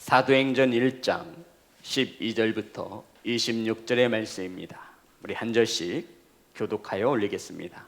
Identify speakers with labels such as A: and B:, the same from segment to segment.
A: 사도행전 1장 12절부터 26절의 말씀입니다. 우리 한 절씩 교독하여 올리겠습니다.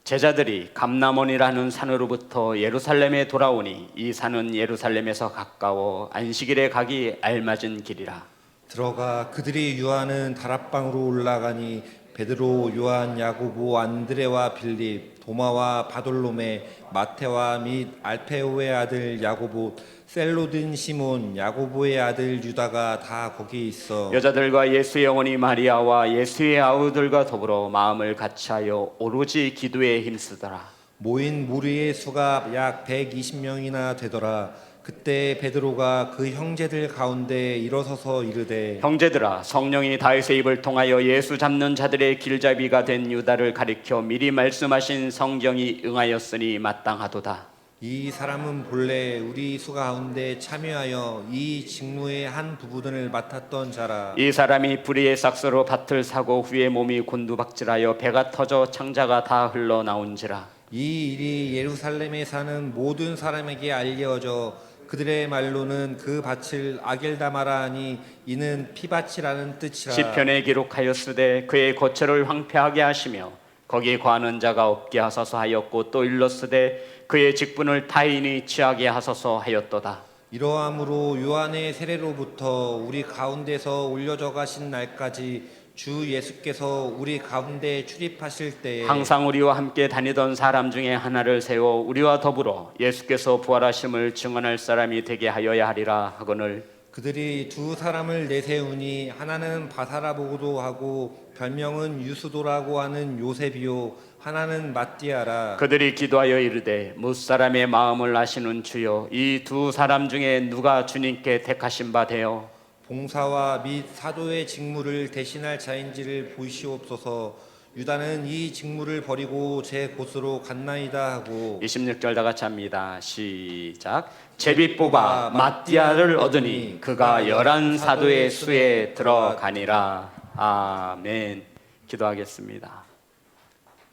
A: 제자들이 감람원이라는 산으로부터 예루살렘에 돌아오니 이 산은 예루살렘에서 가까워 안식일에 가기 알맞은 길이라.
B: 들어가 그들이 유하는 다락방으로 올라가니 베드로, 요한, 야고보, 안드레와 빌립, 도마와 바돌로메, 마테와 및 알페오의 아들 야고보, 셀로딘 시몬, 야고보의 아들 유다가 다 거기 있어
A: 여자들과 예수의 어머니 마리아와 예수의 아우들과 더불어 마음을 같이하여 오로지 기도에 힘쓰더라.
B: 모인 무리의 수가 약 120명이나 되더라. 그때 베드로가 그 형제들 가운데 일어서서 이르되
A: 형제들아, 성령이 다윗의 입을 통하여 예수 잡는 자들의 길잡이가 된 유다를 가리켜 미리 말씀하신 성경이 응하였으니 마땅하도다.
B: 이 사람은 본래 우리 수 가운데 참여하여 이 직무의 한 부분을 맡았던 자라.
A: 이 사람이 불의의 삭스로 밭을 사고 후에 몸이 곤두박질하여 배가 터져 창자가 다 흘러나온지라.
B: 이 일이 예루살렘에 사는 모든 사람에게 알려져 그들의 말로는 그 밭을 아겔다마라 하니 이는 피밭이라는 뜻이라.
A: 시편에 기록하였으되 그의 거처를 황폐하게 하시며 거기에 거하는 자가 없게 하소서 하였고 또 일렀으되 그의 직분을 타인이 취하게 하소서 하였도다.
B: 이러함으로 요한의 세례로부터 우리 가운데서 올려져 가신 날까지 주 예수께서 우리 가운데 출입하실 때에
A: 항상 우리와 함께 다니던 사람 중에 하나를 세워 우리와 더불어 예수께서 부활하심을 증언할 사람이 되게 하여야 하리라 하거늘
B: 그들이 두 사람을 내세우니 하나는 바사라보고도 하고 별명은 유수도라고 하는 요셉이요 하나는 마띠아라.
A: 그들이 기도하여 이르되 무사람의 마음을 아시는 주여 이 두 사람 중에 누가 주님께 택하신 바 되어
B: 봉사와 및 사도의 직무를 대신할 자인지를 보시옵소서. 유다는 이 직무를 버리고 제 곳으로 갔나이다 하고
A: 26절 다 같이 합니다. 시작. 제비 뽑아 마띠아를 얻으니 그가 11 사도의 수에 들어가니라. 아멘. 기도하겠습니다.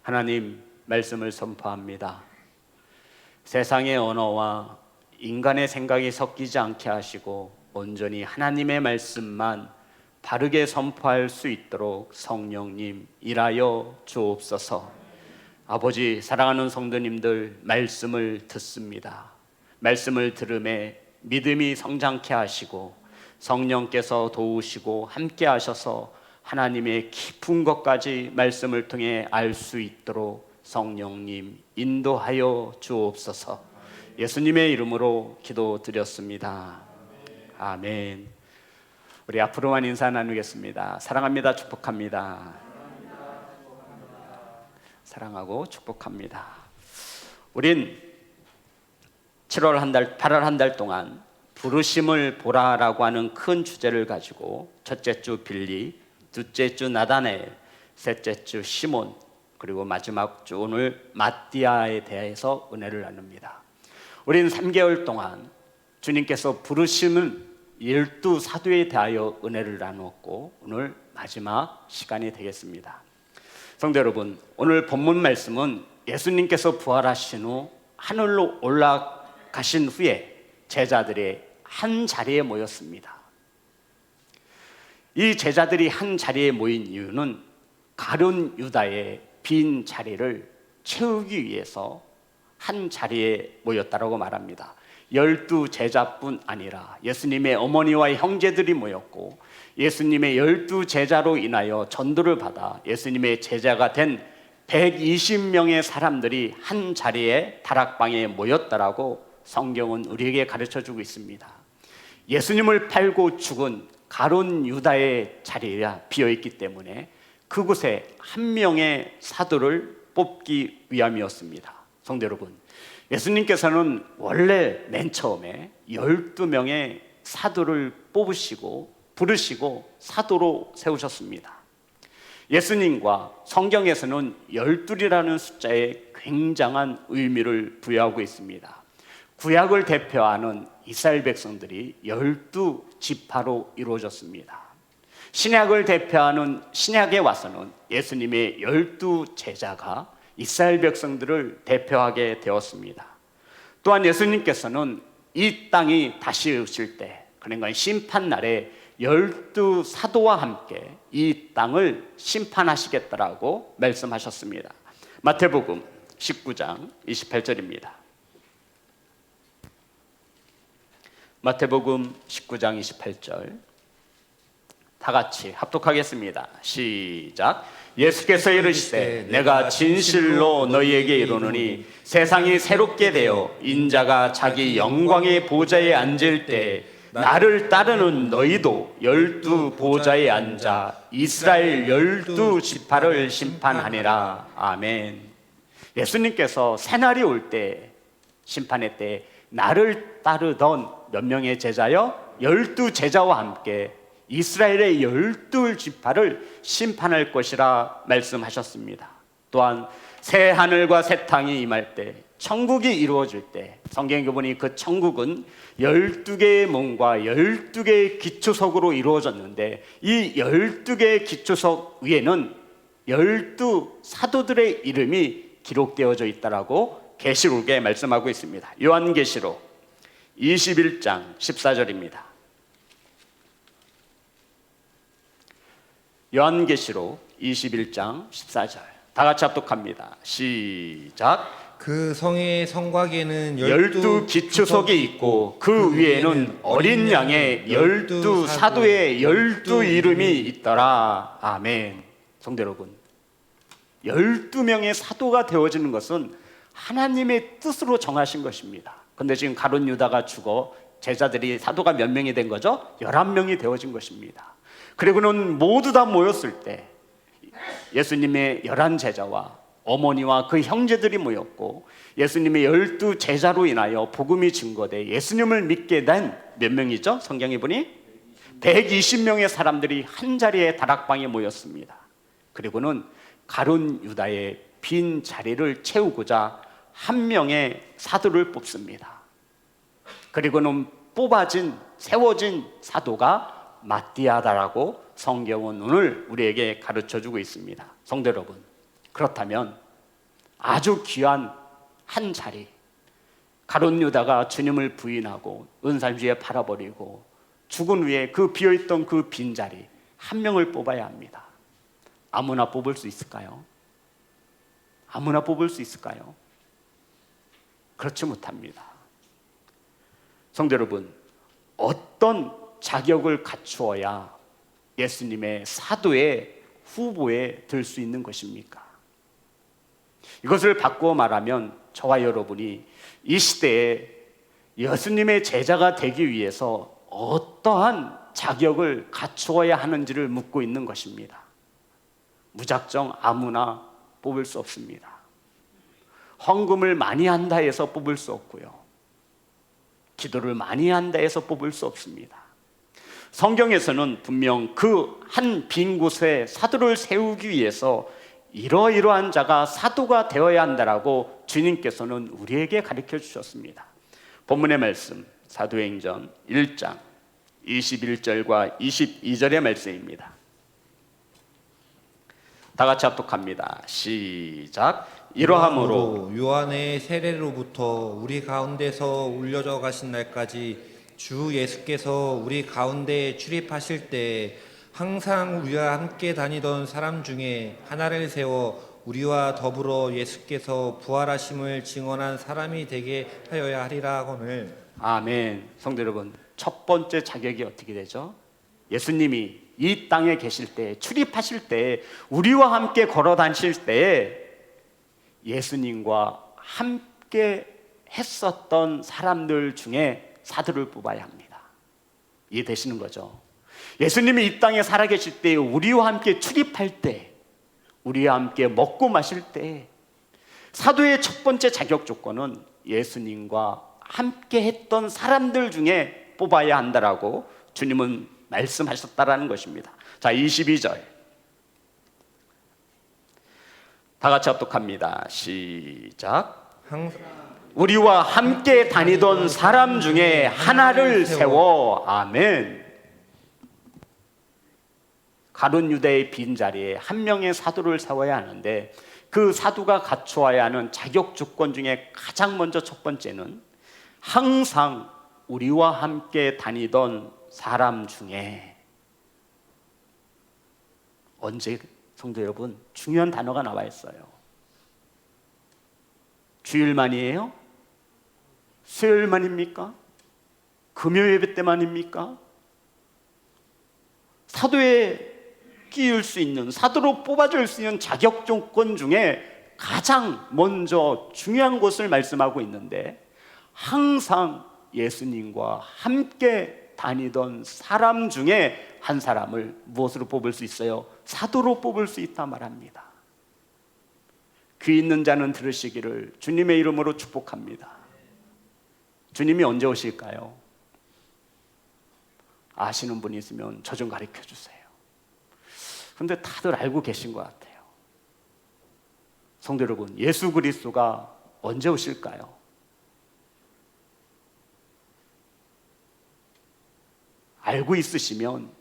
A: 하나님, 말씀을 선포합니다. 세상의 언어와 인간의 생각이 섞이지 않게 하시고 온전히 하나님의 말씀만 바르게 선포할 수 있도록 성령님 일하여 주옵소서. 아버지, 사랑하는 성도님들, 말씀을 듣습니다. 말씀을 들음에 믿음이 성장케 하시고 성령께서 도우시고 함께 하셔서 하나님의 깊은 것까지 말씀을 통해 알 수 있도록 성령님 인도하여 주옵소서. 예수님의 이름으로 기도드렸습니다. 아멘. 우리 앞으로만 인사 나누겠습니다. 사랑합니다. 축복합니다. 사랑하고 축복합니다. 우린 7월 한 달, 8월 한 달 동안 부르심을 보라라고 하는 큰 주제를 가지고 첫째 주 빌리, 둘째 주 나다나엘, 셋째 주 시몬, 그리고 마지막 주 오늘 마띠아에 대해서 은혜를 나눕니다. 우린 3개월 동안 주님께서 부르심은 12사도에 대하여 은혜를 나누었고 오늘 마지막 시간이 되겠습니다. 성도 여러분, 오늘 본문 말씀은 예수님께서 부활하신 후 하늘로 올라가신 후에 제자들이 한 자리에 모였습니다. 이 제자들이 한 자리에 모인 이유는 가룟 유다의 빈 자리를 채우기 위해서 한 자리에 모였다라고 말합니다. 12 제자뿐 아니라 예수님의 어머니와 형제들이 모였고 예수님의 12 제자로 인하여 전도를 받아 예수님의 제자가 된 120명의 사람들이 한 자리에 다락방에 모였다라고 성경은 우리에게 가르쳐주고 있습니다. 예수님을 팔고 죽은 가룟 유다의 자리가 비어있기 때문에 그곳에 한 명의 사도를 뽑기 위함이었습니다. 성도 여러분, 예수님께서는 원래 맨 처음에 12명의 사도를 뽑으시고 부르시고 사도로 세우셨습니다. 예수님과 성경에서는 12이라는 숫자에 굉장한 의미를 부여하고 있습니다. 구약을 대표하는 이스라엘 백성들이 12지파로 이루어졌습니다. 신약을 대표하는 신약에 와서는 예수님의 12제자가 이스라엘 백성들을 대표하게 되었습니다. 또한 예수님께서는 이 땅이 다시 오실 때, 그러니까 심판날에 12사도와 함께 이 땅을 심판하시겠다라고 말씀하셨습니다. 마태복음 19장 28절입니다. 마태복음 19장 28절 다 같이 합독하겠습니다. 시작. 예수께서 이르시되 내가 진실로 너희에게 이르노니 세상이 새롭게 되어 인자가 자기 영광의 보좌에 앉을 때 나를 따르는 너희도 12 보좌에 앉아 이스라엘 12 지파를 심판하니라. 아멘. 예수님께서 새날이 올 때, 심판의 때 나를 따르던 몇 명의 제자요? 12 제자와 함께 이스라엘의 12 지파를 심판할 것이라 말씀하셨습니다. 또한 새 하늘과 새 땅이 임할 때, 천국이 이루어질 때, 성경에 보니 그 천국은 12개의 문과 12개의 기초석으로 이루어졌는데, 이 12개의 기초석 위에는 12 사도들의 이름이 기록되어져 있다라고 계시록에 말씀하고 있습니다. 요한계시록 21장 14절입니다. 요한계시록 21장 14절 다 같이 합독합니다. 시작.
B: 그 성의 성곽에는
A: 12 기초석이 있고 그 위에는 어린 양의 12 사도의 12 이름이 있더라. 아멘. 성도 여러분, 12명의 사도가 되어지는 것은 하나님의 뜻으로 정하신 것입니다. 그런데 지금 가룟 유다가 죽어 제자들이 사도가 몇 명이 된 거죠? 11명이 되어진 것입니다. 그리고는 모두 다 모였을 때 예수님의 11 제자와 어머니와 그 형제들이 모였고, 예수님의 12 제자로 인하여 복음이 증거돼 예수님을 믿게 된 몇 명이죠? 성경에 보니 120명의 사람들이 한 자리에 다락방에 모였습니다. 그리고는 가룟 유다의 빈 자리를 채우고자 한 명의 사도를 뽑습니다. 그리고는 세워진 사도가 마띠아다라고 성경은 오늘 우리에게 가르쳐주고 있습니다. 성도 여러분, 그렇다면 아주 귀한 한 자리, 가룟 유다가 주님을 부인하고 은산주에 팔아버리고 죽은 후에 그 비어있던 그 빈자리 한 명을 뽑아야 합니다. 아무나 뽑을 수 있을까요? 아무나 뽑을 수 있을까요? 그렇지 못합니다. 성도 여러분, 어떤 자격을 갖추어야 예수님의 사도의 후보에 들 수 있는 것입니까? 이것을 바꾸어 말하면 저와 여러분이 이 시대에 예수님의 제자가 되기 위해서 어떠한 자격을 갖추어야 하는지를 묻고 있는 것입니다. 무작정 아무나 뽑을 수 없습니다. 헌금을 많이 한다 해서 뽑을 수 없고요, 기도를 많이 한다 해서 뽑을 수 없습니다. 성경에서는 분명 그 한 빈 곳에 사도를 세우기 위해서 이러이러한 자가 사도가 되어야 한다라고 주님께서는 우리에게 가르쳐 주셨습니다. 본문의 말씀 사도행전 1장 21절과 22절의 말씀입니다. 다 같이 합독합니다. 시작. 이러함으로
B: 요한의 세례로부터 우리 가운데서 울려져 가신 날까지 주 예수께서 우리 가운데에 출입하실 때 항상 우리와 함께 다니던 사람 중에 하나를 세워 우리와 더불어 예수께서 부활하심을 증언한 사람이 되게 하여야 하리라 하거늘. 아멘.
A: 성도 여러분, 첫 번째 자격이 어떻게 되죠? 예수님이 이 땅에 계실 때, 출입하실 때, 우리와 함께 걸어 다니실 때 예수님과 함께 했었던 사람들 중에 사도를 뽑아야 합니다. 이해되시는 거죠? 예수님이 이 땅에 살아계실 때, 우리와 함께 출입할 때, 우리와 함께 먹고 마실 때, 사도의 첫 번째 자격 조건은 예수님과 함께 했던 사람들 중에 뽑아야 한다라고 주님은 말씀하셨다라는 것입니다. 자, 22절 다 같이 합독합니다. 시작. 우리와 함께 다니던 사람 중에 하나를 세워. 아멘. 가룟 유다의 빈자리에 한 명의 사도를 세워야 하는데, 그 사도가 갖추어야 하는 자격 조건 중에 가장 먼저 첫 번째는 항상 우리와 함께 다니던 사람 중에, 언제 성도 여러분, 중요한 단어가 나와 있어요. 주일만이에요? 수요일만입니까? 금요 예배 때만입니까? 사도에 끼울 수 있는, 사도로 뽑아줄 수 있는 자격 조건 중에 가장 먼저 중요한 것을 말씀하고 있는데, 항상 예수님과 함께 다니던 사람 중에 한 사람을 무엇으로 뽑을 수 있어요? 사도로 뽑을 수 있다 말합니다. 귀 있는 자는 들으시기를 주님의 이름으로 축복합니다. 주님이 언제 오실까요? 아시는 분이 있으면 저 좀 가르쳐 주세요. 그런데 다들 알고 계신 것 같아요. 성도 여러분, 예수 그리스도가 언제 오실까요? 알고 있으시면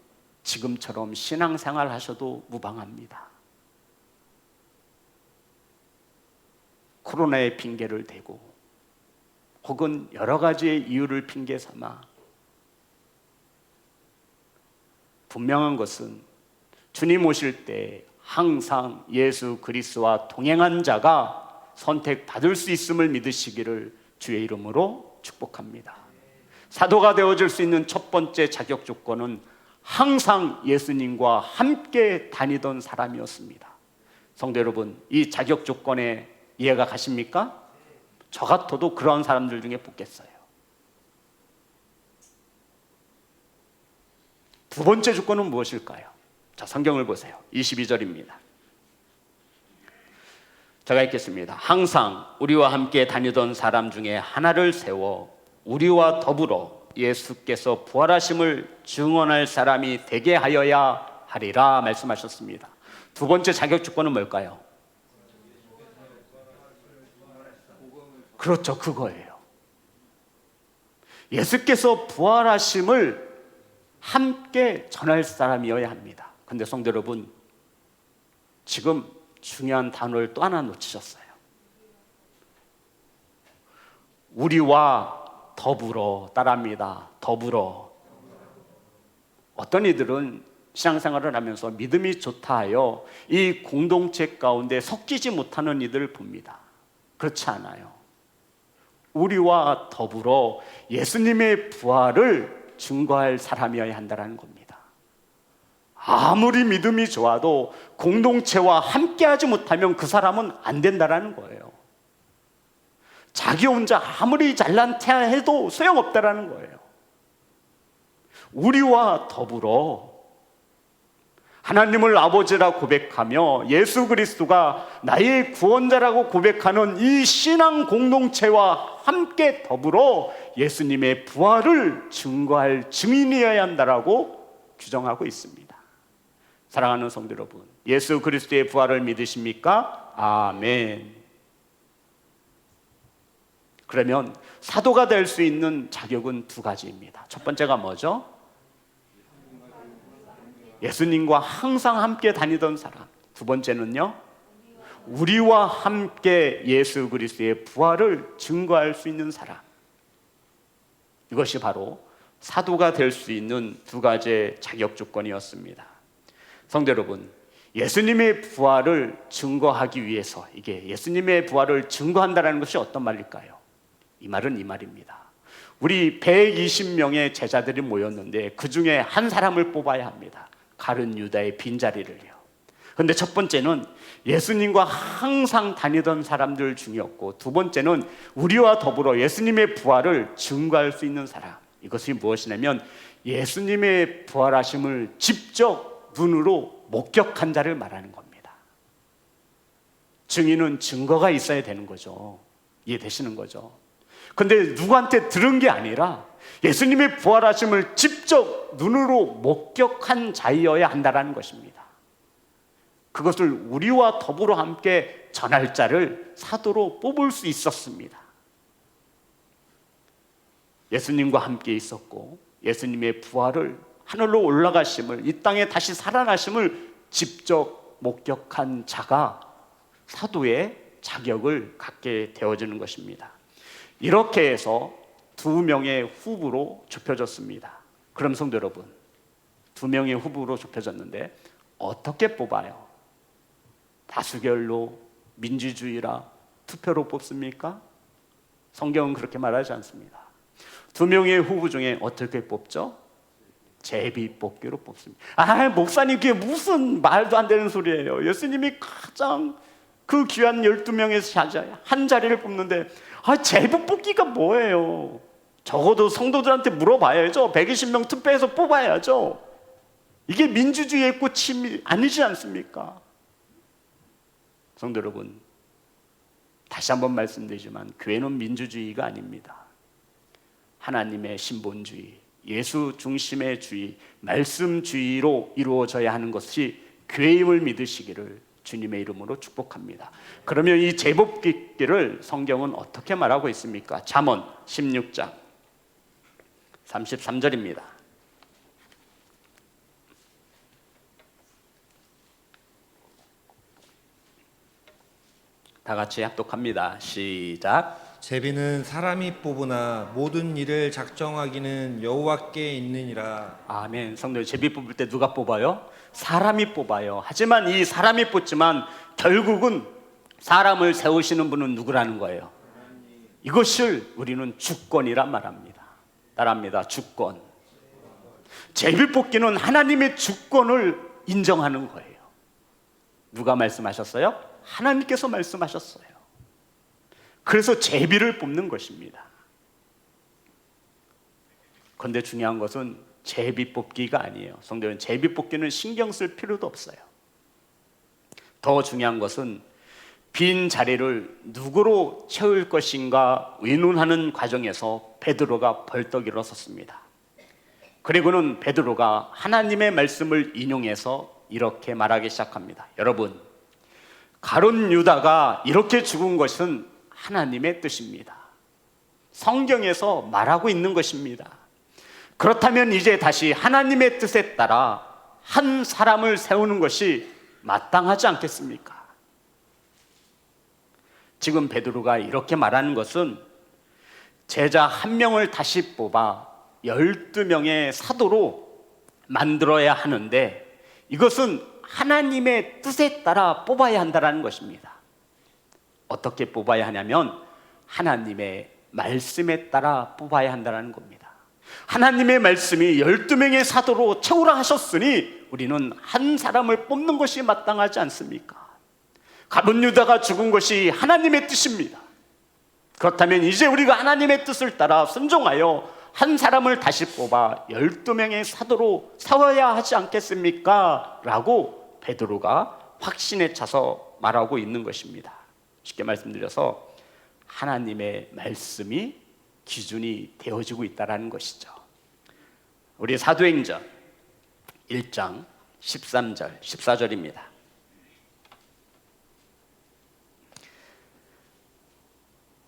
A: 지금처럼 신앙생활 하셔도 무방합니다. 코로나의 핑계를 대고 혹은 여러 가지의 이유를 핑계 삼아, 분명한 것은 주님 오실 때 항상 예수 그리스도와 동행한 자가 선택받을 수 있음을 믿으시기를 주의 이름으로 축복합니다. 사도가 되어줄 수 있는 첫 번째 자격 조건은 항상 예수님과 함께 다니던 사람이었습니다. 성도 여러분, 이 자격 조건에 이해가 가십니까? 저 같아도 그런 사람들 중에 뽑겠어요. 두 번째 조건은 무엇일까요? 자, 성경을 보세요. 22절입니다. 제가 읽겠습니다. 항상 우리와 함께 다니던 사람 중에 하나를 세워 우리와 더불어 예수께서 부활하심을 증언할 사람이 되게 하여야 하리라 말씀하셨습니다. 두 번째 자격 조건은 뭘까요? 그렇죠, 그거예요. 예수께서 부활하심을 함께 전할 사람이어야 합니다. 근데 성도 여러분, 지금 중요한 단어를 또 하나 놓치셨어요. 우리와 더불어, 따라합니다. 더불어. 어떤 이들은 신앙생활을 하면서 믿음이 좋다 하여 이 공동체 가운데 섞이지 못하는 이들을 봅니다. 그렇지 않아요. 우리와 더불어 예수님의 부활을 증거할 사람이어야 한다는 겁니다. 아무리 믿음이 좋아도 공동체와 함께하지 못하면 그 사람은 안 된다는 거예요. 자기 혼자 아무리 잘난 체 해도 소용없다는 거예요. 우리와 더불어 하나님을 아버지라 고백하며 예수 그리스도가 나의 구원자라고 고백하는 이 신앙 공동체와 함께 더불어 예수님의 부활을 증거할 증인이어야 한다라고 규정하고 있습니다. 사랑하는 성도 여러분, 예수 그리스도의 부활을 믿으십니까? 아멘. 그러면 사도가 될 수 있는 자격은 두 가지입니다. 첫 번째가 뭐죠? 예수님과 항상 함께 다니던 사람. 두 번째는요, 우리와 함께 예수 그리스도의 부활을 증거할 수 있는 사람. 이것이 바로 사도가 될 수 있는 두 가지의 자격 조건이었습니다. 성도 여러분, 예수님의 부활을 증거하기 위해서, 이게 예수님의 부활을 증거한다는 것이 어떤 말일까요? 이 말은 이 말입니다. 우리 120명의 제자들이 모였는데 그 중에 한 사람을 뽑아야 합니다. 가룟 유다의 빈자리를요. 그런데 첫 번째는 예수님과 항상 다니던 사람들 중이었고, 두 번째는 우리와 더불어 예수님의 부활을 증거할 수 있는 사람. 이것이 무엇이냐면 예수님의 부활하심을 직접 눈으로 목격한 자를 말하는 겁니다. 증인은 증거가 있어야 되는 거죠. 이해되시는 거죠? 근데 누구한테 들은 게 아니라 예수님의 부활하심을 직접 눈으로 목격한 자이어야 한다는 것입니다. 그것을 우리와 더불어 함께 전할 자를 사도로 뽑을 수 있었습니다. 예수님과 함께 있었고 예수님의 부활을, 하늘로 올라가심을, 이 땅에 다시 살아나심을 직접 목격한 자가 사도의 자격을 갖게 되어지는 것입니다. 이렇게 해서 2명의 후보로 좁혀졌습니다. 그럼 성도 여러분, 2명의 후보로 좁혀졌는데 어떻게 뽑아요? 다수결로, 민주주의라 투표로 뽑습니까? 성경은 그렇게 말하지 않습니다. 2명의 후보 중에 어떻게 뽑죠? 제비 뽑기로 뽑습니다. 목사님 그게 무슨 말도 안 되는 소리예요. 예수님이 가장 그 귀한 12명의 한 자리를 뽑는데 제비 뽑기가 뭐예요? 적어도 성도들한테 물어봐야죠. 120명 투표해서 뽑아야죠. 이게 민주주의의 꽃이 아니지 않습니까? 성도 여러분, 다시 한번 말씀드리지만 교회는 민주주의가 아닙니다. 하나님의 신본주의, 예수 중심의 주의, 말씀주의로 이루어져야 하는 것이 교회임을 믿으시기를 주님의 이름으로 축복합니다. 그러면 이 제복기를 성경은 어떻게 말하고 있습니까? 잠언 16장 33절입니다. 다 같이 합독합니다. 시작.
B: 제비는 사람이 뽑으나 모든 일을 작정하기는 여호와께 있느니라.
A: 아멘. 성도, 제비 뽑을 때 누가 뽑아요? 사람이 뽑아요. 하지만 이 사람이 뽑지만 결국은 사람을 세우시는 분은 누구라는 거예요? 이것을 우리는 주권이라 말합니다. 따라합니다. 주권. 제비 뽑기는 하나님의 주권을 인정하는 거예요. 누가 말씀하셨어요? 하나님께서 말씀하셨어요. 그래서 제비를 뽑는 것입니다. 그런데 중요한 것은 제비 뽑기가 아니에요. 성도는 제비 뽑기는 신경 쓸 필요도 없어요. 더 중요한 것은 빈 자리를 누구로 채울 것인가 의논하는 과정에서 베드로가 벌떡 일어섰습니다. 그리고는 베드로가 하나님의 말씀을 인용해서 이렇게 말하기 시작합니다. 여러분, 가룟 유다가 이렇게 죽은 것은 하나님의 뜻입니다. 성경에서 말하고 있는 것입니다. 그렇다면 이제 다시 하나님의 뜻에 따라 한 사람을 세우는 것이 마땅하지 않겠습니까? 지금 베드로가 이렇게 말하는 것은 제자 한 명을 다시 뽑아 12명의 사도로 만들어야 하는데 이것은 하나님의 뜻에 따라 뽑아야 한다는 것입니다. 어떻게 뽑아야 하냐면 하나님의 말씀에 따라 뽑아야 한다는 겁니다. 하나님의 말씀이 12명의 사도로 채우라 하셨으니 우리는 한 사람을 뽑는 것이 마땅하지 않습니까? 가룟 유다가 죽은 것이 하나님의 뜻입니다. 그렇다면 이제 우리가 하나님의 뜻을 따라 순종하여 한 사람을 다시 뽑아 12명의 사도로 세워야 하지 않겠습니까? 라고 베드로가 확신에 차서 말하고 있는 것입니다. 쉽게 말씀드려서 하나님의 말씀이 기준이 되어지고 있다는 것이죠. 우리 사도행전 1장 13절 14절입니다.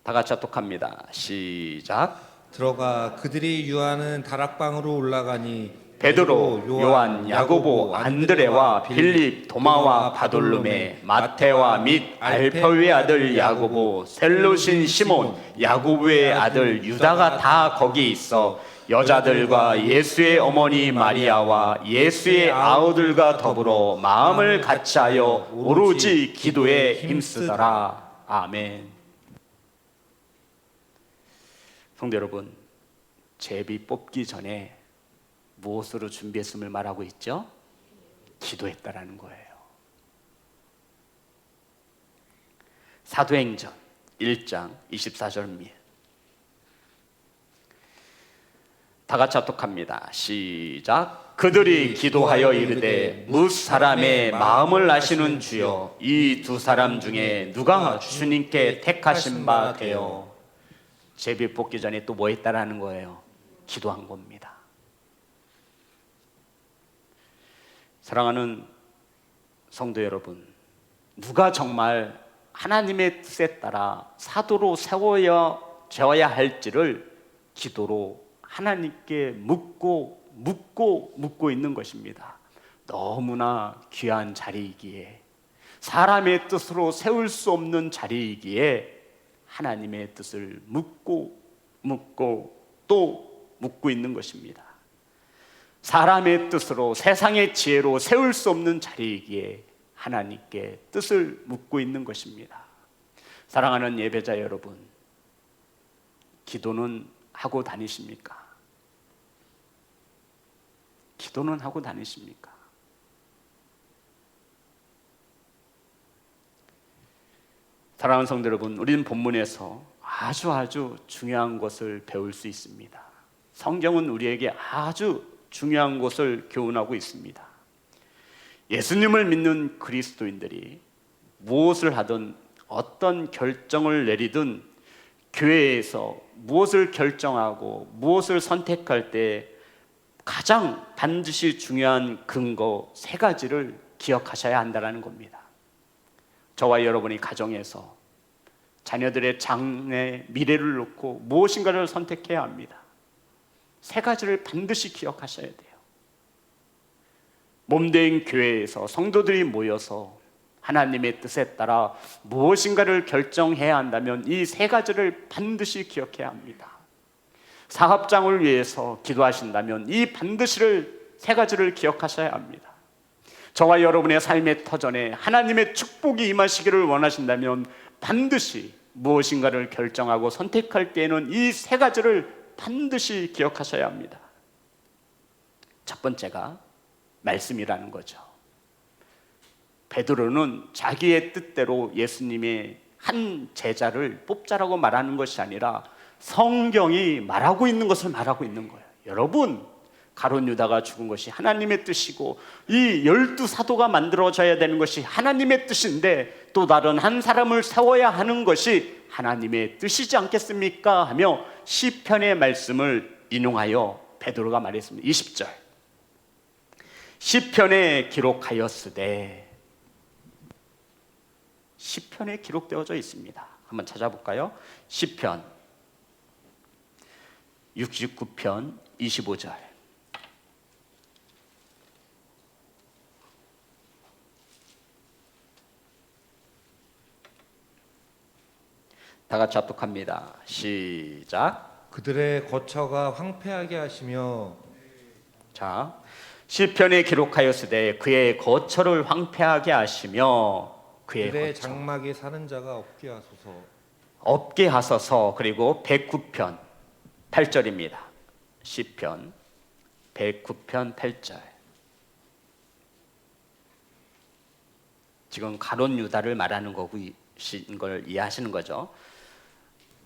A: 다 같이 합독합니다. 시작.
B: 들어가 그들이 유하는 다락방으로 올라가니
A: 베드로, 요한, 야고보, 안드레와 빌립, 도마와 바돌로메, 마테와 및 알페오의 아들 야고보, 셀로신 시몬, 야고보의 아들 유다가 다 거기 있어 여자들과 예수의 어머니 마리아와 예수의 아우들과 더불어 마음을 같이하여 오로지 기도에 힘쓰더라. 아멘. 성도 여러분, 제비 뽑기 전에 무엇으로 준비했음을 말하고 있죠? 기도했다라는 거예요. 사도행전 1장 24절입니다. 다 같이 합독합니다. 시작. 그들이 기도하여 이르되 뭇 사람의 마음을 아시는 주여 이 두 사람 중에 누가 주님께 택하신 바 되어. 제비 뽑기 전에 또 뭐 했다라는 거예요? 기도한 겁니다. 사랑하는 성도 여러분, 누가 정말 하나님의 뜻에 따라 사도로 세워야 할지를 기도로 하나님께 묻고 있는 것입니다. 너무나 귀한 자리이기에, 사람의 뜻으로 세울 수 없는 자리이기에 하나님의 뜻을 묻고 또 묻고 있는 것입니다. 사람의 뜻으로, 세상의 지혜로 세울 수 없는 자리이기에 하나님께 뜻을 묻고 있는 것입니다. 사랑하는 예배자 여러분, 기도는 하고 다니십니까? 기도는 하고 다니십니까? 사랑하는 성도 여러분, 우리는 본문에서 아주 중요한 것을 배울 수 있습니다. 성경은 우리에게 아주 중요한 것을 교훈하고 있습니다. 예수님을 믿는 그리스도인들이 무엇을 하든 어떤 결정을 내리든 교회에서 무엇을 결정하고 무엇을 선택할 때 가장 반드시 중요한 근거 3가지를 기억하셔야 한다는 겁니다. 저와 여러분이 가정에서 자녀들의 장래 미래를 놓고 무엇인가를 선택해야 합니다. 3가지를 반드시 기억하셔야 돼요. 몸된 교회에서 성도들이 모여서 하나님의 뜻에 따라 무엇인가를 결정해야 한다면 이 3가지를 반드시 기억해야 합니다. 사업장을 위해서 기도하신다면 이 반드시를 3가지를 기억하셔야 합니다. 저와 여러분의 삶의 터전에 하나님의 축복이 임하시기를 원하신다면 반드시 무엇인가를 결정하고 선택할 때에는 이 3가지를 반드시 기억하셔야 합니다. 첫 번째가 말씀이라는 거죠. 베드로는 자기의 뜻대로 예수님의 한 제자를 뽑자라고 말하는 것이 아니라 성경이 말하고 있는 것을 말하고 있는 거예요. 여러분, 가룟 유다가 죽은 것이 하나님의 뜻이고 이 12사도가 만들어져야 되는 것이 하나님의 뜻인데 또 다른 한 사람을 세워야 하는 것이 하나님의 뜻이지 않겠습니까? 하며 시편의 말씀을 인용하여 베드로가 말했습니다. 20절, 시편에 기록하였으되, 시편에 기록되어져 있습니다. 한번 찾아볼까요? 시편 69편 25절. 다 같이 합독합니다. 시작.
B: 그들의 거처가 황폐하게 하시며,
A: 자, 시편에 기록하였으되 그의 거처를 황폐하게 하시며 그의
B: 그들의
A: 거처
B: 장막에 사는 자가 없게 하소서.
A: 없게 하소서. 그리고 109편 8절입니다. 시편 109편 8절. 지금 가룟 유다를 말하는 거인 걸 이해하시는 거죠.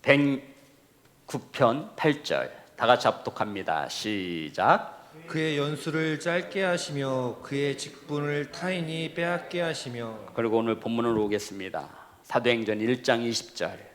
A: 109편 8절 다 같이 합독합니다. 시작.
B: 그의 연수를 짧게 하시며 그의 직분을 타인이 빼앗게 하시며.
A: 그리고 오늘 본문으로 오겠습니다. 사도행전 1장 20절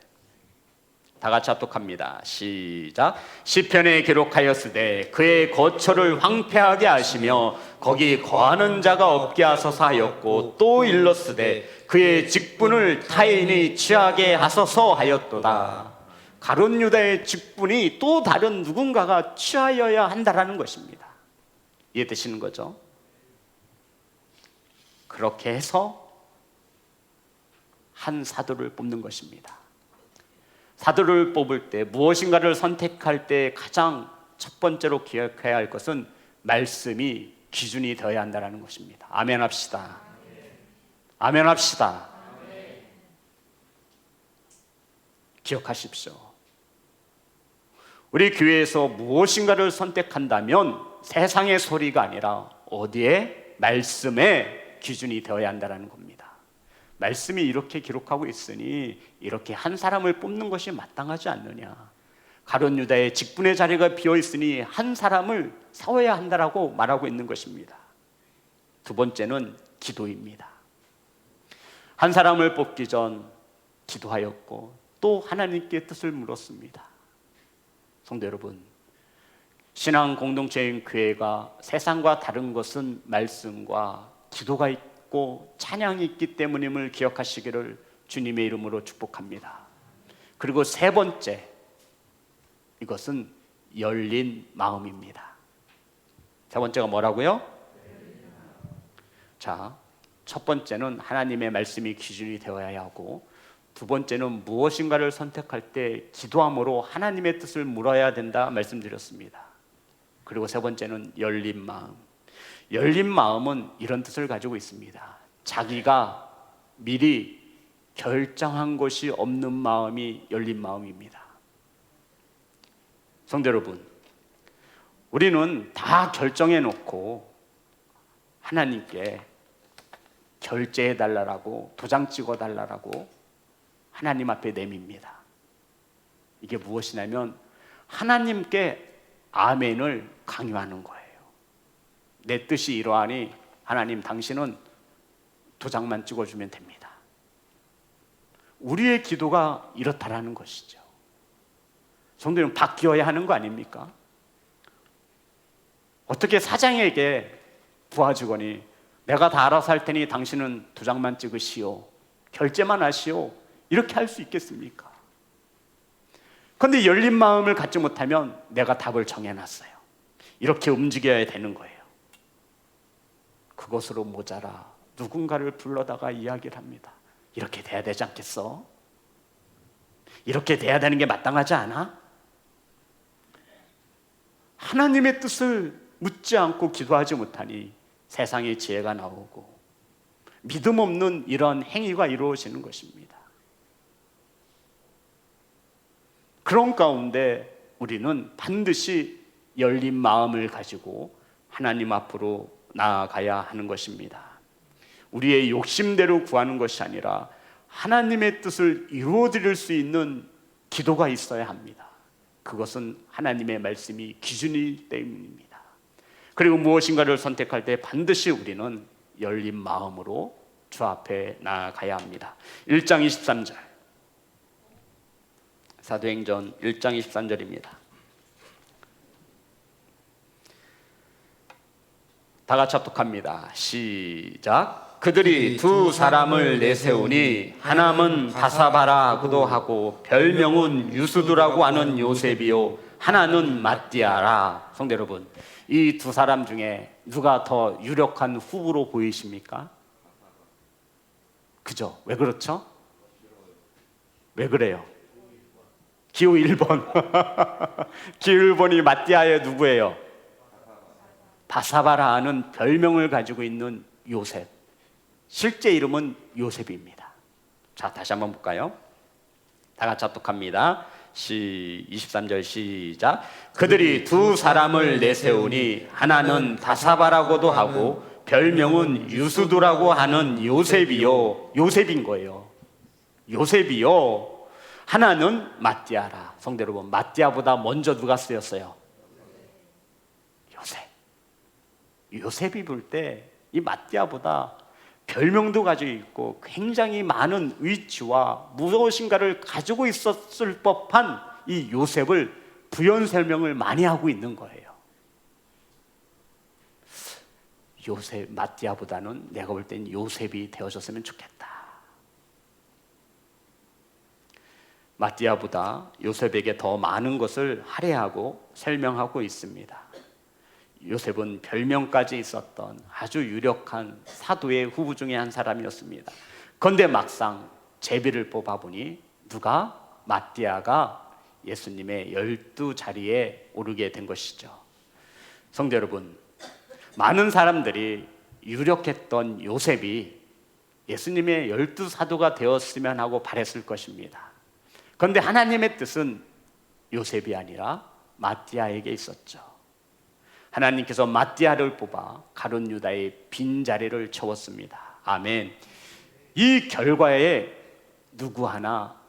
A: 다 같이 합독합니다. 시작. 시편에 기록하였으되 그의 거처를 황폐하게 하시며 거기 거하는 자가 없게 하소서 하였고 또 일렀으되 그의 직분을 타인이 취하게 하소서 하였도다. 가룟 유다의 직분이 또 다른 누군가가 취하여야 한다라는 것입니다. 이해되시는 거죠? 그렇게 해서 한 사도를 뽑는 것입니다. 사도를 뽑을 때, 무엇인가를 선택할 때 가장 첫 번째로 기억해야 할 것은 말씀이 기준이 되어야 한다는 것입니다. 아멘 합시다. 아멘 합시다. 기억하십시오. 우리 교회에서 무엇인가를 선택한다면 세상의 소리가 아니라 어디에? 말씀의 기준이 되어야 한다는 겁니다. 말씀이 이렇게 기록하고 있으니 이렇게 한 사람을 뽑는 것이 마땅하지 않느냐. 가룟 유다의 직분의 자리가 비어 있으니 한 사람을 세워야 한다라고 말하고 있는 것입니다. 두 번째는 기도입니다. 한 사람을 뽑기 전 기도하였고 또 하나님께 뜻을 물었습니다. 성도 여러분, 신앙 공동체인 교회가 세상과 다른 것은 말씀과 기도가 있고 찬양이 있기 때문임을 기억하시기를 주님의 이름으로 축복합니다. 그리고 세 번째, 이것은 열린 마음입니다. 세 번째가 뭐라고요? 자, 첫 번째는 하나님의 말씀이 기준이 되어야 하고, 두 번째는 무엇인가를 선택할 때 기도함으로 하나님의 뜻을 물어야 된다 말씀드렸습니다. 그리고 세 번째는 열린 마음. 열린 마음은 이런 뜻을 가지고 있습니다. 자기가 미리 결정한 것이 없는 마음이 열린 마음입니다. 성도 여러분, 우리는 다 결정해 놓고 하나님께 결제해 달라고, 도장 찍어 달라고 하나님 앞에 내밉니다. 이게 무엇이냐면 하나님께 아멘을 강요하는 거예요. 내 뜻이 이러하니 하나님 당신은 도장만 찍어주면 됩니다. 우리의 기도가 이렇다라는 것이죠. 성도는 바뀌어야 하는 거 아닙니까? 어떻게 사장에게 부하직원이 내가 다 알아서 할 테니 당신은 도장만 찍으시오, 결제만 하시오, 이렇게 할 수 있겠습니까? 그런데 열린 마음을 갖지 못하면 내가 답을 정해놨어요, 이렇게 움직여야 되는 거예요. 그것으로 모자라 누군가를 불러다가 이야기를 합니다. 이렇게 돼야 되지 않겠어? 이렇게 돼야 되는 게 마땅하지 않아? 하나님의 뜻을 묻지 않고 기도하지 못하니 세상의 지혜가 나오고 믿음 없는 이런 행위가 이루어지는 것입니다. 그런 가운데 우리는 반드시 열린 마음을 가지고 하나님 앞으로 나아가야 하는 것입니다. 우리의 욕심대로 구하는 것이 아니라 하나님의 뜻을 이루어드릴 수 있는 기도가 있어야 합니다. 그것은 하나님의 말씀이 기준이기 때문입니다. 그리고 무엇인가를 선택할 때 반드시 우리는 열린 마음으로 주 앞에 나아가야 합니다. 1장 23절, 사도행전 1장 23절입니다. 다 같이 합독합니다. 시작. 그들이 두 사람을 내세우니 하나는 바사바라고도 하고 별명은 유수두라고 하는 요셉이요 하나는 마띠아라. 성도 여러분, 이 두 사람 중에 누가 더 유력한 후보로 보이십니까? 그죠? 왜 그렇죠? 왜 그래요? 기호 1번 기호 1번이 마띠아의 누구예요? 바사바라 하는 별명을 가지고 있는 요셉, 실제 이름은 요셉입니다. 자, 다시 한번 볼까요? 다 같이 합독합니다. 23절 시작. 그들이 두 사람을 내세우니 하나는 바사바라고도 하고 별명은 유수두라고 하는 요셉이요, 요셉인 거예요. 요셉이요 하나는 마띠아라. 성도 여러분, 마띠아보다 먼저 누가 쓰였어요? 요셉. 요셉이 볼 때 이 마띠아보다 별명도 가지고 있고 굉장히 많은 위치와 무엇인가를 가지고 있었을 법한 이 요셉을 부연 설명을 많이 하고 있는 거예요. 요셉, 마띠아보다는 내가 볼 땐 요셉이 되어줬으면 좋겠다. 마띠아보다 요셉에게 더 많은 것을 할애하고 설명하고 있습니다. 요셉은 별명까지 있었던 아주 유력한 사도의 후보 중에 한 사람이었습니다. 그런데 막상 제비를 뽑아보니 누가? 마띠아가 예수님의 12자리에 오르게 된 것이죠. 성도 여러분, 많은 사람들이 유력했던 요셉이 예수님의 12사도가 되었으면 하고 바랬을 것입니다. 그런데 하나님의 뜻은 요셉이 아니라 마띠아에게 있었죠. 하나님께서 마띠아를 뽑아 가룟 유다의 빈자리를 채웠습니다. 아멘. 이 결과에 누구 하나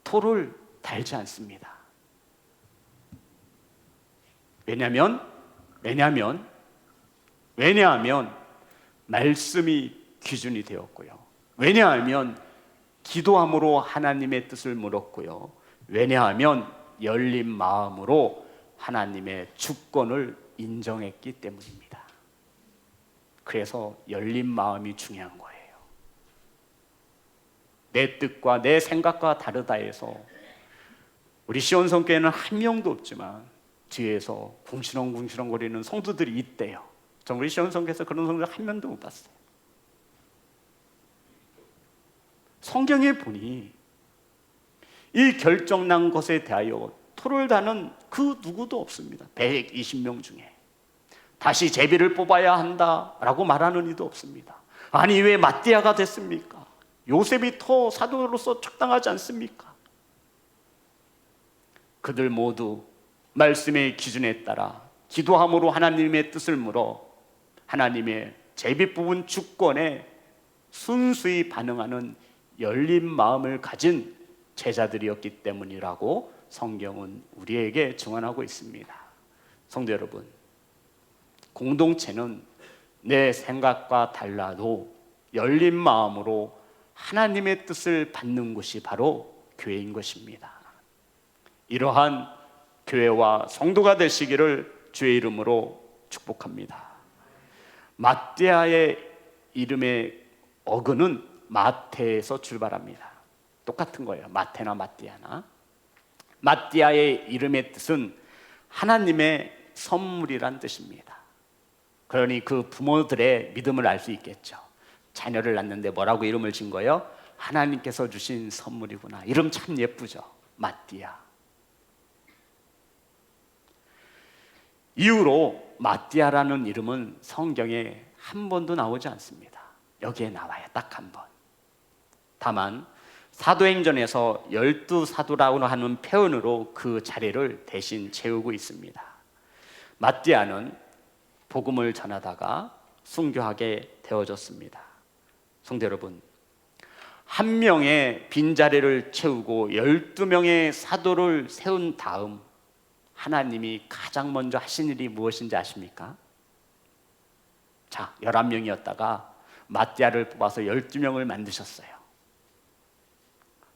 A: 토를 달지 않습니다. 왜냐하면 말씀이 기준이 되었고요. 왜냐하면 기도함으로 하나님의 뜻을 물었고요. 왜냐하면 열린 마음으로 하나님의 주권을 인정했기 때문입니다. 그래서 열린 마음이 중요한 거예요. 내 뜻과 내 생각과 다르다 해서 우리 시온성교회는 한 명도 없지만 뒤에서 궁시렁궁시렁 거리는 성도들이 있대요. 전 우리 시온성교회에서 그런 성도들 한 명도 못 봤어요. 성경에 보니 이 결정난 것에 대하여 토를 다는 그 누구도 없습니다. 120명 중에. 다시 제비를 뽑아야 한다라고 말하는 이도 없습니다. 아니 왜 마띠아가 됐습니까? 요셉이 더 사도로서 적당하지 않습니까? 그들 모두 말씀의 기준에 따라 기도함으로 하나님의 뜻을 물어 하나님의 제비 뽑은 주권에 순수히 반응하는 열린 마음을 가진 제자들이었기 때문이라고 성경은 우리에게 증언하고 있습니다. 성도 여러분, 공동체는 내 생각과 달라도 열린 마음으로 하나님의 뜻을 받는 곳이 바로 교회인 것입니다. 이러한 교회와 성도가 되시기를 주의 이름으로 축복합니다. 마띠아의 이름의 어근은 마태에서 출발합니다. 똑같은 거예요. 마태나 마띠아나. 마띠아의 이름의 뜻은 하나님의 선물이란 뜻입니다. 그러니 그 부모들의 믿음을 알 수 있겠죠. 자녀를 낳는데 뭐라고 이름을 진 거예요? 하나님께서 주신 선물이구나. 이름 참 예쁘죠. 마띠아. 이후로 마띠아라는 이름은 성경에 한 번도 나오지 않습니다. 여기에 나와요. 딱 한 번. 다만 사도행전에서 12사도라고 하는 표현으로 그 자리를 대신 채우고 있습니다. 마띠아는 복음을 전하다가 순교하게 되어졌습니다. 성도 여러분, 한 명의 빈자리를 채우고 12명의 사도를 세운 다음 하나님이 가장 먼저 하신 일이 무엇인지 아십니까? 자, 11명이었다가 마띠아를 뽑아서 12명을 만드셨어요.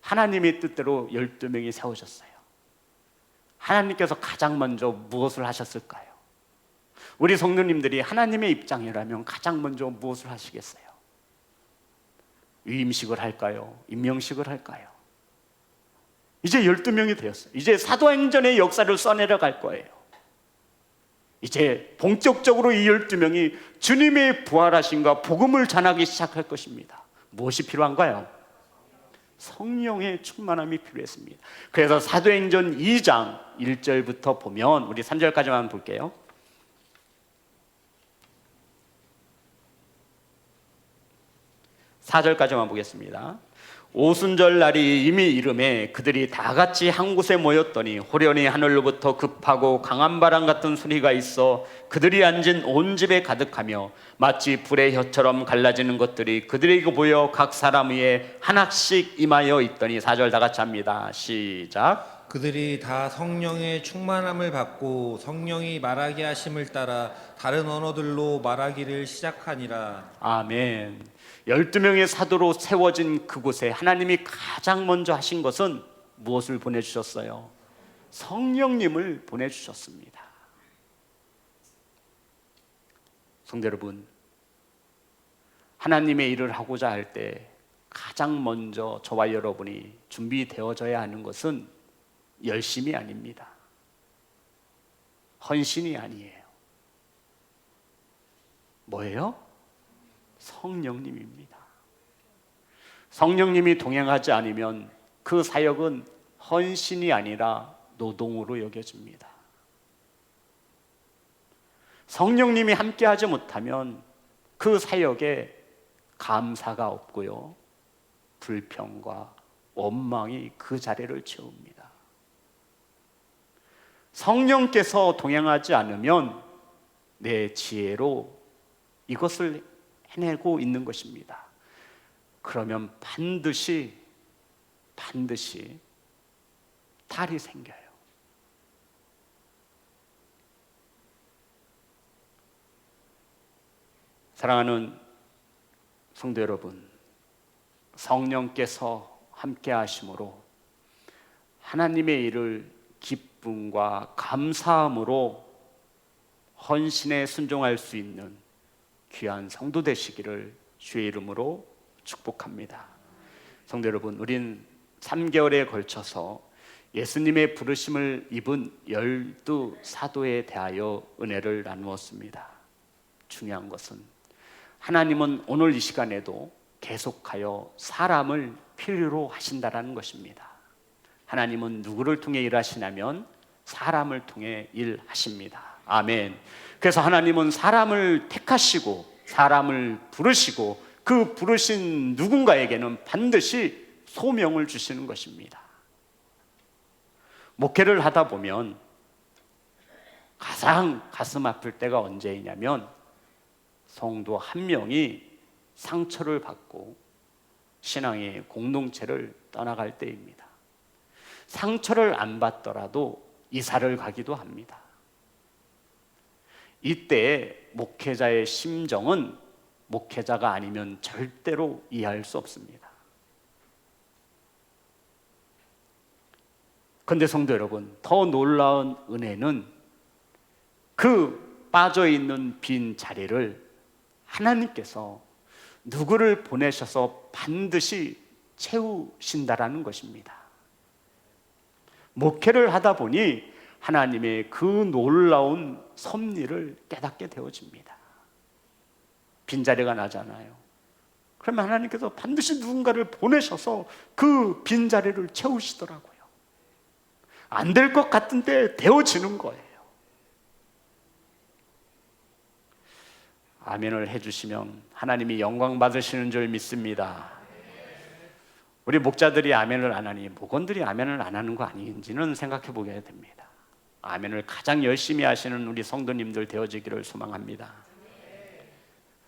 A: 하나님의 뜻대로 12명이 세워졌어요. 하나님께서 가장 먼저 무엇을 하셨을까요? 우리 성도님들이 하나님의 입장이라면 가장 먼저 무엇을 하시겠어요? 위임식을 할까요? 임명식을 할까요? 이제 12명이 되었어요. 이제 사도행전의 역사를 써내려 갈 거예요. 이제 본격적으로 이 12명이 주님의 부활하심과 복음을 전하기 시작할 것입니다. 무엇이 필요한가요? 성령의 충만함이 필요했습니다. 그래서 사도행전 2장 1절부터 보면 우리 3절까지만 볼게요. 4절까지만 보겠습니다. 오순절 날이 이미 이름에 그들이 다 같이 한 곳에 모였더니 호련히 하늘로부터 급하고 강한 바람 같은 소리가 있어 그들이 앉은 온 집에 가득하며 마치 불의 혀처럼 갈라지는 것들이 그들에게 보여 각 사람 위에 하나씩 임하여 있더니 4절 다 같이 합니다. 시작.
B: 그들이 다 성령의 충만함을 받고 성령이 말하게 하심을 따라 다른 언어들로 말하기를 시작하니라.
A: 아멘. 12명의 사도로 세워진 그곳에 하나님이 가장 먼저 하신 것은 무엇을 보내주셨어요? 성령님을 보내주셨습니다. 성도 여러분, 하나님의 일을 하고자 할 때 가장 먼저 저와 여러분이 준비되어져야 하는 것은 열심이 아닙니다. 헌신이 아니에요. 뭐예요? 성령님입니다. 성령님이 동행하지 않으면 그 사역은 헌신이 아니라 노동으로 여겨집니다. 성령님이 함께하지 못하면 그 사역에 감사가 없고요, 불평과 원망이 그 자리를 채웁니다. 성령께서 동행하지 않으면 내 지혜로 이것을 해내고 있는 것입니다. 그러면 반드시 탈이 생겨요. 사랑하는 성도 여러분, 성령께서 함께 하심으로 하나님의 일을 기쁨과 감사함으로 헌신에 순종할 수 있는 귀한 성도 되시기를 주의 이름으로 축복합니다. 성도 여러분, 우린 3개월에 걸쳐서 예수님의 부르심을 입은 12사도에 대하여 은혜를 나누었습니다. 중요한 것은 하나님은 오늘 이 시간에도 계속하여 사람을 필요로 하신다라는 것입니다. 하나님은 누구를 통해 일하시냐면 사람을 통해 일하십니다. 아멘. 그래서 하나님은 사람을 택하시고 사람을 부르시고 그 부르신 누군가에게는 반드시 소명을 주시는 것입니다. 목회를 하다 보면 가장 가슴 아플 때가 언제이냐면 성도 한 명이 상처를 받고 신앙의 공동체를 떠나갈 때입니다. 상처를 안 받더라도 이사를 가기도 합니다. 이때 목회자의 심정은 목회자가 아니면 절대로 이해할 수 없습니다. 그런데 성도 여러분, 더 놀라운 은혜는 그 빠져있는 빈 자리를 하나님께서 누구를 보내셔서 반드시 채우신다라는 것입니다. 목회를 하다 보니 하나님의 그 놀라운 섭리를 깨닫게 되어집니다. 빈자리가 나잖아요. 그러면 하나님께서 반드시 누군가를 보내셔서 그 빈자리를 채우시더라고요. 안 될 것 같은데 되어지는 거예요. 아멘을 해주시면 하나님이 영광 받으시는 줄 믿습니다. 우리 목자들이 아멘을 안 하니 목원들이 아멘을 안 하는 거 아닌지는 생각해 보게 됩니다. 아멘을 가장 열심히 하시는 우리 성도님들 되어지기를 소망합니다.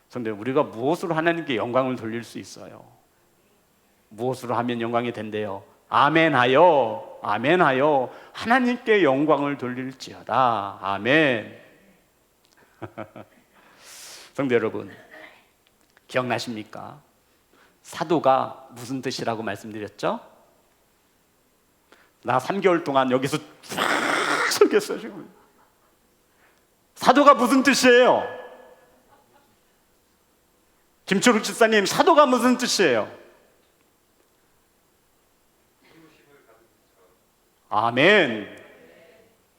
A: 성도, 우리가 무엇으로 하나님께 영광을 돌릴 수 있어요? 무엇으로 하면 영광이 된대요? 아멘하여, 아멘하여 하나님께 영광을 돌릴지어다. 아멘. 성도 여러분, 기억나십니까? 사도가 무슨 뜻이라고 말씀드렸죠? 나 3개월 동안 여기서 쫙 설교했어요 지금. 사도가 무슨 뜻이에요? 김초록 집사님, 사도가 무슨 뜻이에요? 아멘.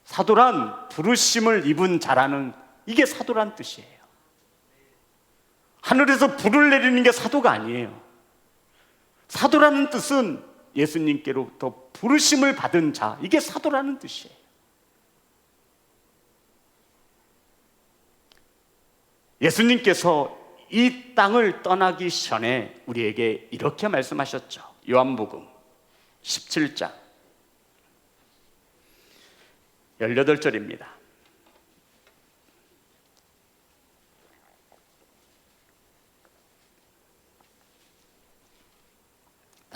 A: 사도란 부르심을 입은 자라는, 이게 사도란 뜻이에요. 하늘에서 불을 내리는 게 사도가 아니에요. 사도라는 뜻은 예수님께로부터 부르심을 받은 자, 이게 사도라는 뜻이에요. 예수님께서 이 땅을 떠나기 전에 우리에게 이렇게 말씀하셨죠. 요한복음 17장 18절입니다.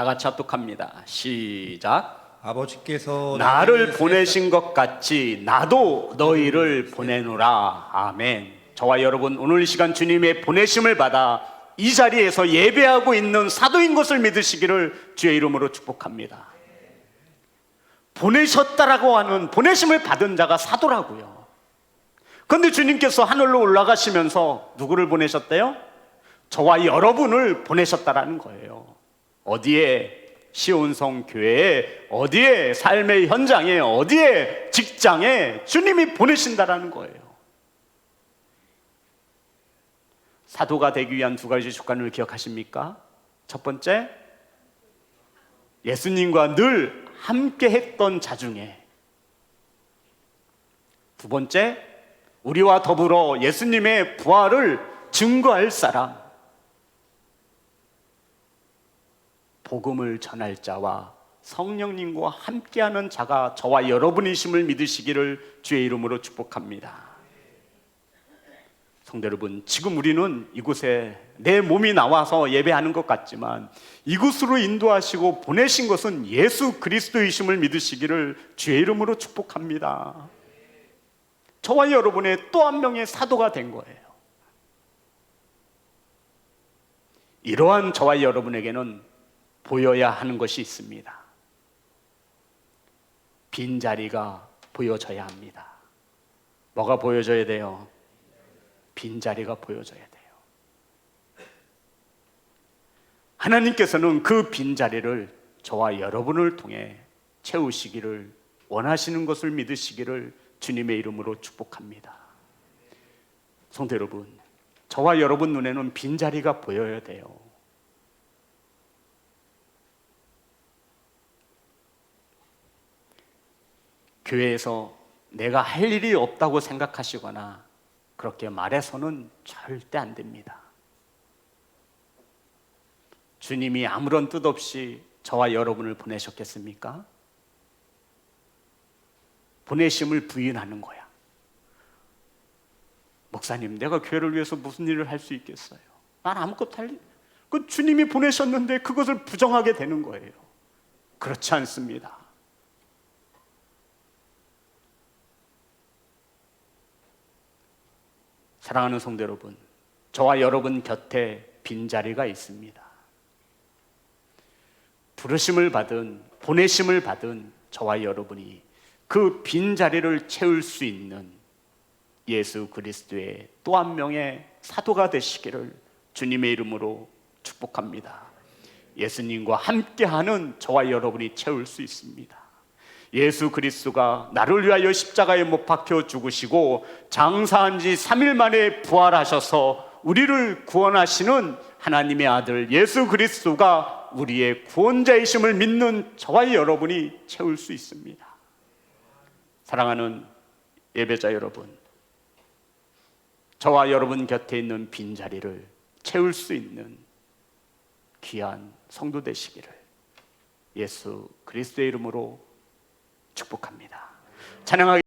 A: 다 같이 합독합니다. 시작.
B: 아버지께서
A: 나를 보내신 것 같이 나도 너희를 보내노라. 아멘. 저와 여러분, 오늘 이 시간 주님의 보내심을 받아 이 자리에서 예배하고 있는 사도인 것을 믿으시기를 주의 이름으로 축복합니다. 보내셨다라고 하는, 보내심을 받은 자가 사도라고요. 그런데 주님께서 하늘로 올라가시면서 누구를 보내셨대요? 저와 여러분을 보내셨다라는 거예요. 어디에? 시온성 교회에, 어디에? 삶의 현장에, 어디에? 직장에 주님이 보내신다라는 거예요. 사도가 되기 위한 두 가지 조건을 기억하십니까? 첫 번째, 예수님과 늘 함께 했던 자 중에. 두 번째, 우리와 더불어 예수님의 부활을 증거할 사람. 복음을 전할 자와 성령님과 함께하는 자가 저와 여러분이심을 믿으시기를 주의 이름으로 축복합니다. 성도 여러분, 지금 우리는 이곳에 내 몸이 나와서 예배하는 것 같지만 이곳으로 인도하시고 보내신 것은 예수 그리스도이심을 믿으시기를 주의 이름으로 축복합니다. 저와 여러분의 또 한 명의 사도가 된 거예요. 이러한 저와 여러분에게는 보여야 하는 것이 있습니다. 빈자리가 보여져야 합니다. 뭐가 보여져야 돼요? 빈자리가 보여져야 돼요. 하나님께서는 그 빈자리를 저와 여러분을 통해 채우시기를 원하시는 것을 믿으시기를 주님의 이름으로 축복합니다. 성도 여러분, 저와 여러분 눈에는 빈자리가 보여야 돼요. 교회에서 내가 할 일이 없다고 생각하시거나 그렇게 말해서는 절대 안 됩니다. 주님이 아무런 뜻 없이 저와 여러분을 보내셨겠습니까? 보내심을 부인하는 거야. 목사님, 내가 교회를 위해서 무슨 일을 할 수 있겠어요? 난 아무것도 할 일, 그 주님이 보내셨는데 그것을 부정하게 되는 거예요. 그렇지 않습니다. 사랑하는 성도 여러분, 저와 여러분 곁에 빈자리가 있습니다. 부르심을 받은, 보내심을 받은 저와 여러분이 그 빈자리를 채울 수 있는 예수 그리스도의 또 한 명의 사도가 되시기를 주님의 이름으로 축복합니다. 예수님과 함께하는 저와 여러분이 채울 수 있습니다. 예수 그리스도가 나를 위하여 십자가에 못 박혀 죽으시고 장사한 지 3일 만에 부활하셔서 우리를 구원하시는 하나님의 아들 예수 그리스도가 우리의 구원자이심을 믿는 저와 여러분이 채울 수 있습니다. 사랑하는 예배자 여러분, 저와 여러분 곁에 있는 빈자리를 채울 수 있는 귀한 성도 되시기를 예수 그리스도의 이름으로 축복합니다. 찬양하겠습니다.